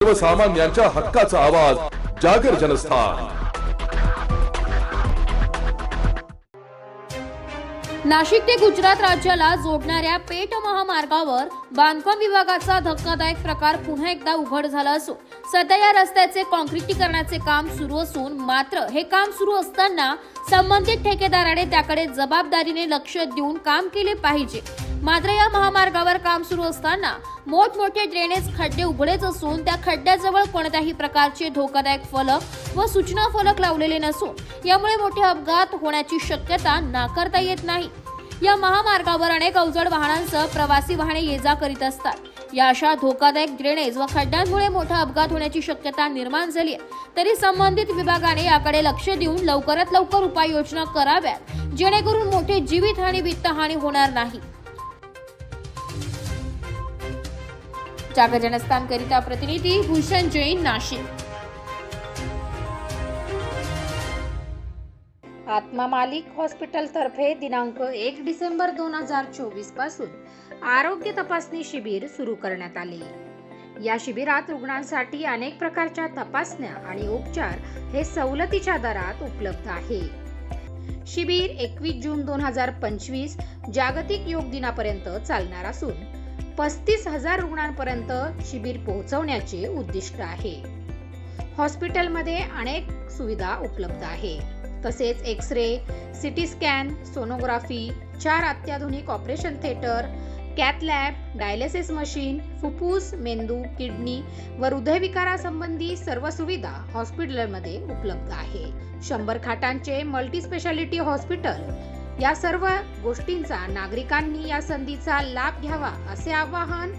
सर्वसामान्यांच्या हक्काचा आवाज जागर जनस्थान। नाशिक ते गुजरात राज्याला जोडणाऱ्या पेठ महामार्गावर बांधकाम विभागाचा धक्कादायक प्रकार पुन्हा एकदा उघड झाला असून सध्या या रस्त्याचे काँक्रिटीकरणाचे काम सुरू असून मात्र हे काम सुरू असताना संबंधित ठेकेदाराने त्याकडे जबाबदारीने लक्ष देऊन काम केले पाहिजे। मात्र या महामार्गावर काम सुरू असताना मोठमोठे ड्रेनेज खड्डे उघडेच असून त्या खड्ड्याजवळ कोणत्याही प्रकारचे धोकादायक फलक व सूचना फलक लावलेले नसून यामुळे मोठे अपघात होण्याची शक्यता नाकारता येत नाही। या महामार्गावर अनेक अवजड वाहनांसह प्रवासी वाहने ये जा करीत असतात। या अशा धोकादायक ड्रेनेज व खड्ड्यांमुळे मोठा अपघात होण्याची शक्यता निर्माण झाली आहे। तरी संबंधित विभागाने याकडे लक्ष देऊन लवकरात लवकर उपाययोजना कराव्यात जेणेकरून मोठे जीवितहानी वित्तहानी होणार नाही। जागर जनस्थान करिता प्रतिनिधी भूषण जैन, नाशिक। आत्मा मालिक हॉस्पिटल तर्फे दिनांक 1 डिसेंबर 2024 पासून आरोग्य तपासणी शिबिर सुरू करण्यात आले। या शिबिरात रुग्णांसाठी अनेक प्रकारच्या तपासण्या आणि उपचार हे सवलतीच्या दरात उपलब्ध आहे। शिबिर 21 जून 2025 जागतिक योग दिनापर्यंत चालणार असून 35,000 रुग्णांपर्यंत शिबिर पोहोचवण्याचे उद्दिष्ट आहे। हॉस्पिटलमध्ये अनेक सुविधा उपलब्ध आहे। तसेच एक्स-रे, सिटी स्कॅन, सोनोग्राफी, 4 अत्याधुनिक operation theatre, cath lab, dialysis machine, फुफ्फुस, मेंदू, किडनी व हृदयविकारासंबंधी सर्व सुविधा हॉस्पिटलमध्ये उपलब्ध आहे। 100 खाटांचे मल्टी स्पेशालिटी हॉस्पिटल। या सर्व गोष्टींचा नागरिकांनी या संधीचा लाभ घ्यावा असे आवाहन